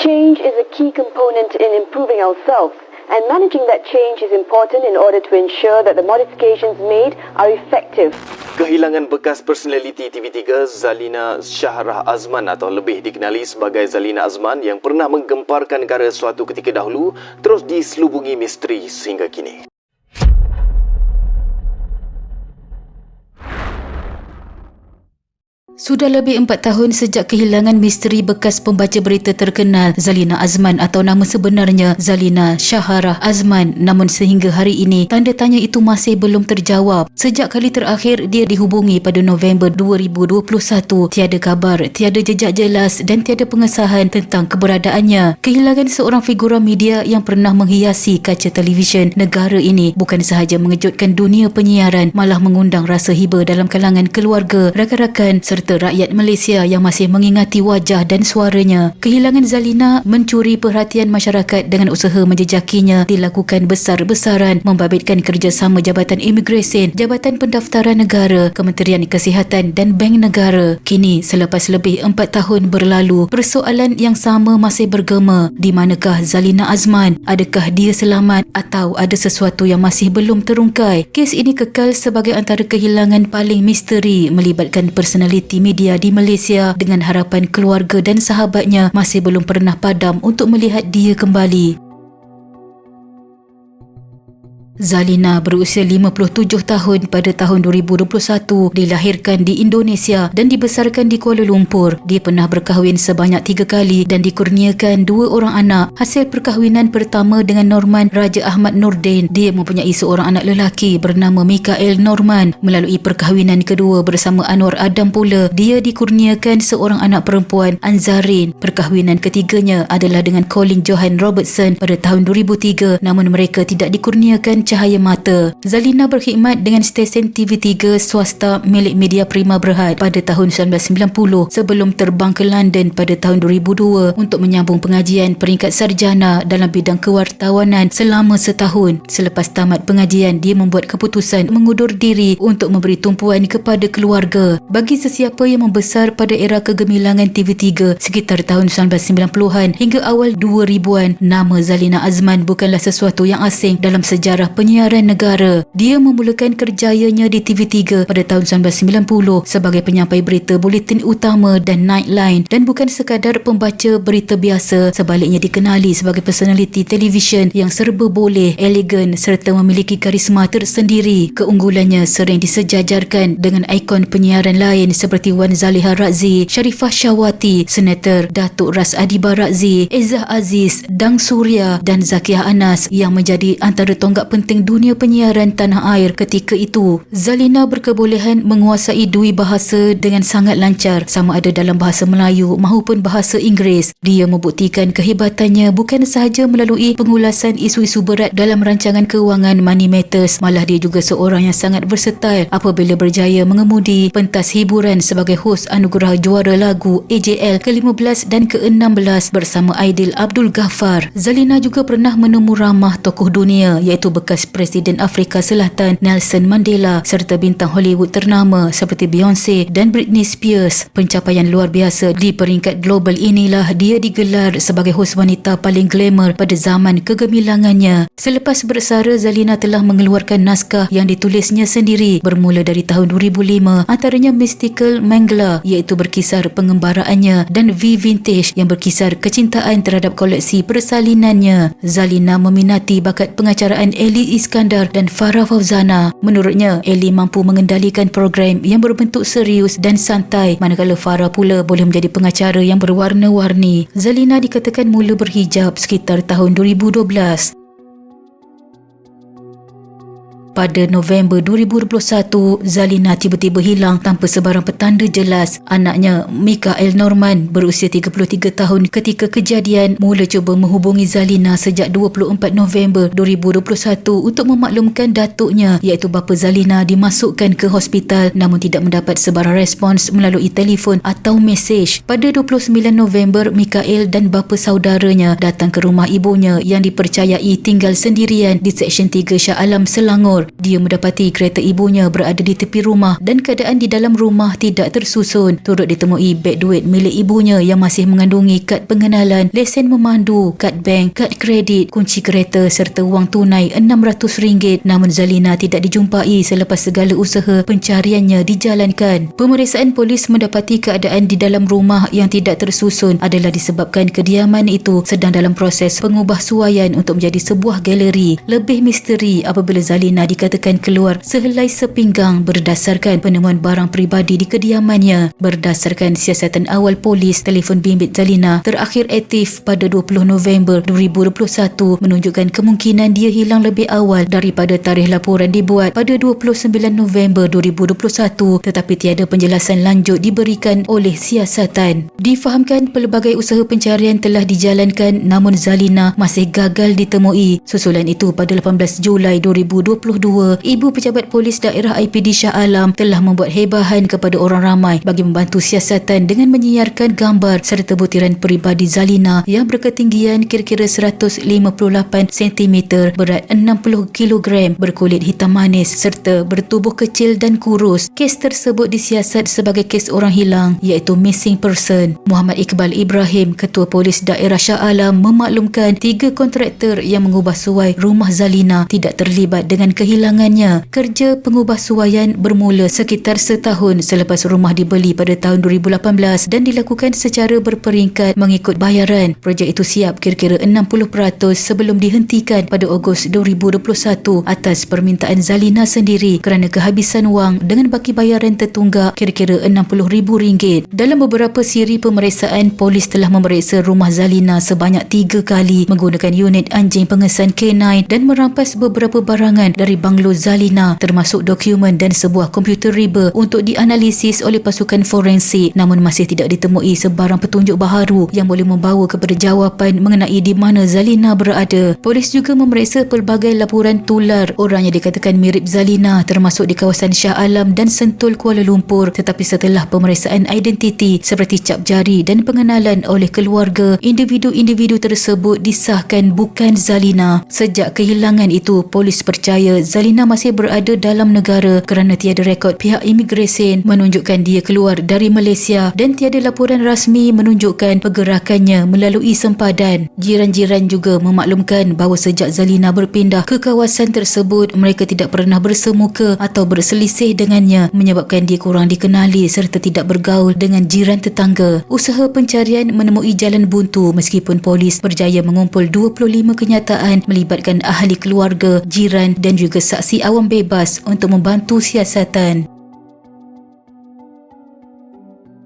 Change is a key component in improving ourselves, and managing that change is important in order to ensure that the modifications made are effective. Kehilangan bekas personaliti TV3 Zalina Shahrah Azman atau lebih dikenali sebagai Zalina Azman yang pernah menggemparkan negara suatu ketika dahulu terus diselubungi misteri sehingga kini. Sudah lebih 4 tahun sejak kehilangan misteri bekas pembaca berita terkenal Zalina Azman atau nama sebenarnya Zalina Shahrah Azman, namun sehingga hari ini tanda tanya itu masih belum terjawab. Sejak kali terakhir dia dihubungi pada November 2021, tiada kabar, tiada jejak jelas dan tiada pengesahan tentang keberadaannya. Kehilangan seorang figura media yang pernah menghiasi kaca televisyen negara ini bukan sahaja mengejutkan dunia penyiaran, malah mengundang rasa hiba dalam kalangan keluarga, rakan-rakan serta rakyat Malaysia yang masih mengingati wajah dan suaranya. Kehilangan Zalina mencuri perhatian masyarakat dengan usaha menjejakinya dilakukan besar-besaran, membabitkan kerjasama Jabatan Imigresen, Jabatan Pendaftaran Negara, Kementerian Kesihatan dan Bank Negara. Kini, selepas lebih 4 tahun berlalu, persoalan yang sama masih bergema. Di manakah Zalina Azman? Adakah dia selamat atau ada sesuatu yang masih belum terungkai? Kes ini kekal sebagai antara kehilangan paling misteri melibatkan personaliti media di Malaysia, dengan harapan keluarga dan sahabatnya masih belum pernah padam untuk melihat dia kembali. Zalina berusia 57 tahun pada tahun 2021, dilahirkan di Indonesia dan dibesarkan di Kuala Lumpur. Dia pernah berkahwin sebanyak 3 kali dan dikurniakan 2 orang anak. Hasil perkahwinan pertama dengan Norman Raja Ahmad Nordin, dia mempunyai seorang anak lelaki bernama Mikael Norman. Melalui perkahwinan kedua bersama Anwar Adam pula, dia dikurniakan seorang anak perempuan, Anzarin. Perkahwinan ketiganya adalah dengan Colin Johan Robertson pada tahun 2003, namun mereka tidak dikurniakan cahaya mata. Zalina berkhidmat dengan stesen TV3 swasta milik Media Prima Berhad pada tahun 1990 sebelum terbang ke London pada tahun 2002 untuk menyambung pengajian peringkat sarjana dalam bidang kewartawanan selama setahun. Selepas tamat pengajian, dia membuat keputusan mengundur diri untuk memberi tumpuan kepada keluarga. Bagi sesiapa yang membesar pada era kegemilangan TV3 sekitar tahun 1990-an hingga awal 2000-an, nama Zalina Azman bukanlah sesuatu yang asing dalam sejarah penyiaran negara. Dia memulakan kerjayanya di TV3 pada tahun 1990 sebagai penyampai berita buletin utama dan Nightline, dan bukan sekadar pembaca berita biasa, sebaliknya dikenali sebagai personaliti televisyen yang serba boleh, elegan serta memiliki karisma tersendiri. Keunggulannya sering disejajarkan dengan ikon penyiaran lain seperti Wan Zaliha Razzi, Sharifah Syahwati, Senator Datuk Ras Adiba Razzi, Izzah Aziz, Dang Surya dan Zakiah Anas yang menjadi antara tonggak penting dunia penyiaran tanah air ketika itu. Zalina berkebolehan menguasai 2 bahasa dengan sangat lancar, sama ada dalam bahasa Melayu maupun bahasa Inggeris. Dia membuktikan kehebatannya bukan sahaja melalui pengulasan isu-isu berat dalam rancangan kewangan Money Matters, malah dia juga seorang yang sangat versatile apabila berjaya mengemudi pentas hiburan sebagai hos anugerah juara lagu AJL ke-15 dan ke-16 bersama Aidil Abdul Ghaffar. Zalina juga pernah menemu ramah tokoh dunia iaitu bekas Presiden Afrika Selatan Nelson Mandela serta bintang Hollywood ternama seperti Beyonce dan Britney Spears. Pencapaian luar biasa di peringkat global inilah dia digelar sebagai hos wanita paling glamour pada zaman kegemilangannya. Selepas bersara, Zalina telah mengeluarkan naskah yang ditulisnya sendiri bermula dari tahun 2005, antaranya Mystical Mangla iaitu berkisar pengembaraannya, dan V Vintage yang berkisar kecintaan terhadap koleksi persalinannya. Zalina meminati bakat pengacaraan Eli Iskandar dan Farah Fauzana. Menurutnya, Eli mampu mengendalikan program yang berbentuk serius dan santai, manakala Farah pula boleh menjadi pengacara yang berwarna-warni. Zalina dikatakan mula berhijab sekitar tahun 2012. Pada November 2021, Zalina tiba-tiba hilang tanpa sebarang petanda jelas. Anaknya, Mikael Norman, berusia 33 tahun ketika kejadian, mula cuba menghubungi Zalina sejak 24 November 2021 untuk memaklumkan datuknya iaitu bapa Zalina dimasukkan ke hospital, namun tidak mendapat sebarang respons melalui telefon atau mesej. Pada 29 November, Mikael dan bapa saudaranya datang ke rumah ibunya yang dipercayai tinggal sendirian di Seksyen 3 Shah Alam, Selangor. Lumpur. Dia mendapati kereta ibunya berada di tepi rumah dan keadaan di dalam rumah tidak tersusun. Turut ditemui beg duit milik ibunya yang masih mengandungi kad pengenalan, lesen memandu, kad bank, kad kredit, kunci kereta serta wang tunai RM600. Namun Zalina tidak dijumpai selepas segala usaha pencariannya dijalankan. Pemeriksaan polis mendapati keadaan di dalam rumah yang tidak tersusun adalah disebabkan kediaman itu sedang dalam proses pengubahsuaian untuk menjadi sebuah galeri. Lebih misteri apabila Zalina dikatakan keluar sehelai sepinggang berdasarkan penemuan barang peribadi di kediamannya. Berdasarkan siasatan awal polis, telefon bimbit Zalina terakhir aktif pada 20 November 2021 menunjukkan kemungkinan dia hilang lebih awal daripada tarikh laporan dibuat pada 29 November 2021, tetapi tiada penjelasan lanjut diberikan oleh siasatan. Difahamkan pelbagai usaha pencarian telah dijalankan namun Zalina masih gagal ditemui. Susulan itu pada 18 Julai 2022, Ibu Pejabat Polis Daerah IPD Shah Alam telah membuat hebahan kepada orang ramai bagi membantu siasatan dengan menyiarkan gambar serta butiran peribadi Zalina yang berketinggian kira-kira 158 cm, berat 60 kg, berkulit hitam manis serta bertubuh kecil dan kurus. Kes tersebut disiasat sebagai kes orang hilang iaitu missing person. Muhammad Iqbal Ibrahim, Ketua Polis Daerah Shah Alam memaklumkan 3 kontraktor yang mengubahsuai rumah Zalina tidak terlibat dengan kehilangannya. Kerja pengubahsuaian bermula sekitar setahun selepas rumah dibeli pada tahun 2018 dan dilakukan secara berperingkat mengikut bayaran. Projek itu siap kira-kira 60% sebelum dihentikan pada Ogos 2021 atas permintaan Zalina sendiri kerana kehabisan wang dengan baki bayaran tertunggak kira-kira RM60,000. Dalam beberapa siri pemeriksaan, polis telah memeriksa rumah Zalina sebanyak 3 kali menggunakan unit anjing pengesan K9 dan merampas beberapa barangan dari banglo Zalina termasuk dokumen dan sebuah komputer riba untuk dianalisis oleh pasukan forensik, namun masih tidak ditemui sebarang petunjuk baharu yang boleh membawa kepada jawapan mengenai di mana Zalina berada. Polis juga memeriksa pelbagai laporan tular orang yang dikatakan mirip Zalina termasuk di kawasan Shah Alam dan Sentul, Kuala Lumpur, tetapi setelah pemeriksaan identiti seperti cap jari dan pengenalan oleh keluarga, individu-individu tersebut disahkan bukan Zalina. Sejak kehilangan itu, polis percaya Zalina masih berada dalam negara kerana tiada rekod pihak imigresen menunjukkan dia keluar dari Malaysia dan tiada laporan rasmi menunjukkan pergerakannya melalui sempadan. Jiran-jiran juga memaklumkan bahawa sejak Zalina berpindah ke kawasan tersebut, mereka tidak pernah bersemuka atau berselisih dengannya menyebabkan dia kurang dikenali serta tidak bergaul dengan jiran tetangga. Usaha pencarian menemui jalan buntu meskipun polis berjaya mengumpul 25 kenyataan melibatkan ahli keluarga, jiran dan juga saksi awam bebas untuk membantu siasatan.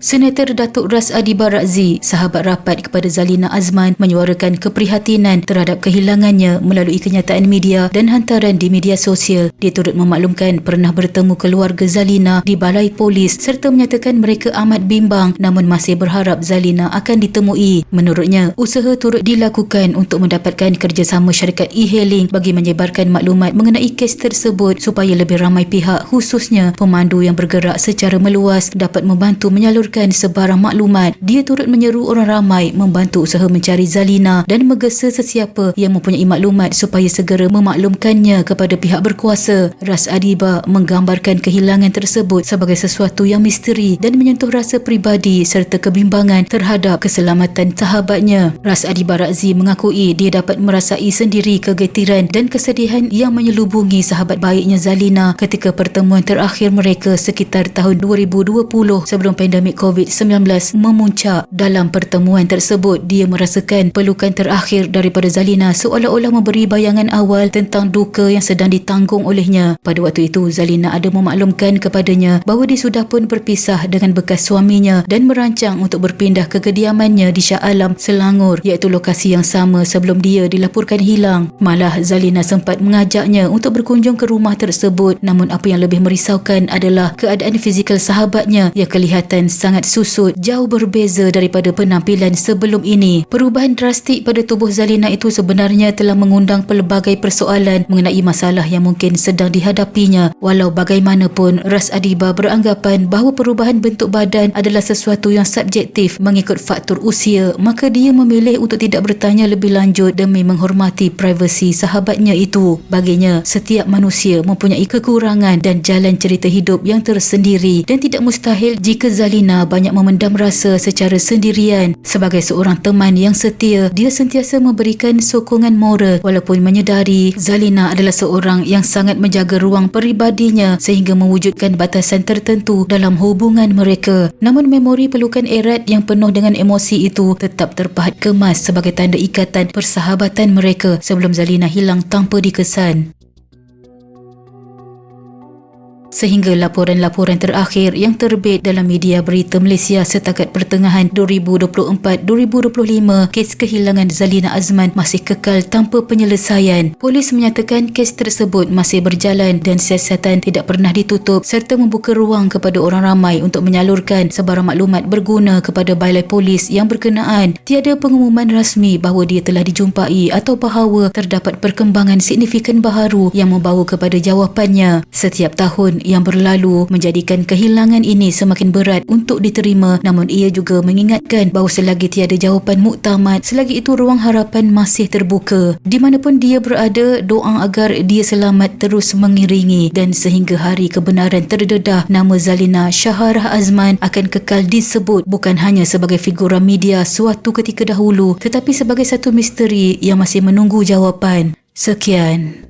Senator Datuk Ras Adi Barakzi, sahabat rapat kepada Zalina Azman, menyuarakan keprihatinan terhadap kehilangannya melalui kenyataan media dan hantaran di media sosial. Dia turut memaklumkan pernah bertemu keluarga Zalina di balai polis serta menyatakan mereka amat bimbang namun masih berharap Zalina akan ditemui. Menurutnya, usaha turut dilakukan untuk mendapatkan kerjasama syarikat e-hailing bagi menyebarkan maklumat mengenai kes tersebut supaya lebih ramai pihak, khususnya pemandu yang bergerak secara meluas, dapat membantu menyalurkan sebarang maklumat. Dia turut menyeru orang ramai membantu usaha mencari Zalina dan menggesa sesiapa yang mempunyai maklumat supaya segera memaklumkannya kepada pihak berkuasa. Ras Adiba menggambarkan kehilangan tersebut sebagai sesuatu yang misteri dan menyentuh rasa peribadi serta kebimbangan terhadap keselamatan sahabatnya. Ras Adi Barakzi mengakui dia dapat merasai sendiri kegetiran dan kesedihan yang menyelubungi sahabat baiknya Zalina ketika pertemuan terakhir mereka sekitar tahun 2020 sebelum pandemik COVID-19 memuncak. Dalam pertemuan tersebut, dia merasakan pelukan terakhir daripada Zalina seolah-olah memberi bayangan awal tentang duka yang sedang ditanggung olehnya. Pada waktu itu, Zalina ada memaklumkan kepadanya bahawa dia sudah pun berpisah dengan bekas suaminya dan merancang untuk berpindah ke kediamannya di Shah Alam, Selangor, iaitu lokasi yang sama sebelum dia dilaporkan hilang. Malah Zalina sempat mengajaknya untuk berkunjung ke rumah tersebut, namun apa yang lebih merisaukan adalah keadaan fizikal sahabatnya yang kelihatan sangat sangat susut, jauh berbeza daripada penampilan sebelum ini. Perubahan drastik pada tubuh Zalina itu sebenarnya telah mengundang pelbagai persoalan mengenai masalah yang mungkin sedang dihadapinya. Walau bagaimanapun, Ras Adiba beranggapan bahawa perubahan bentuk badan adalah sesuatu yang subjektif mengikut faktor usia, maka dia memilih untuk tidak bertanya lebih lanjut demi menghormati privasi sahabatnya itu. Baginya, setiap manusia mempunyai kekurangan dan jalan cerita hidup yang tersendiri dan tidak mustahil jika Zalina banyak memendam rasa secara sendirian. Sebagai seorang teman yang setia, dia sentiasa memberikan sokongan moral walaupun menyedari Zalina adalah seorang yang sangat menjaga ruang peribadinya sehingga mewujudkan batasan tertentu dalam hubungan mereka. Namun memori pelukan erat yang penuh dengan emosi itu tetap terpahat kemas sebagai tanda ikatan persahabatan mereka sebelum Zalina hilang tanpa dikesan. Sehingga laporan-laporan terakhir yang terbit dalam media berita Malaysia setakat pertengahan 2024-2025, kes kehilangan Zalina Azman masih kekal tanpa penyelesaian. Polis menyatakan kes tersebut masih berjalan dan siasatan tidak pernah ditutup serta membuka ruang kepada orang ramai untuk menyalurkan sebarang maklumat berguna kepada balai polis yang berkenaan. Tiada pengumuman rasmi bahawa dia telah dijumpai atau bahawa terdapat perkembangan signifikan baharu yang membawa kepada jawapannya. Setiap tahun yang berlalu menjadikan kehilangan ini semakin berat untuk diterima, namun ia juga mengingatkan bahawa selagi tiada jawapan muktamad, selagi itu ruang harapan masih terbuka. Di manapun dia berada, doa agar dia selamat terus mengiringi dan sehingga hari kebenaran terdedah, nama Zalina Shaharah Azman akan kekal disebut bukan hanya sebagai figura media suatu ketika dahulu, tetapi sebagai satu misteri yang masih menunggu jawapan. Sekian.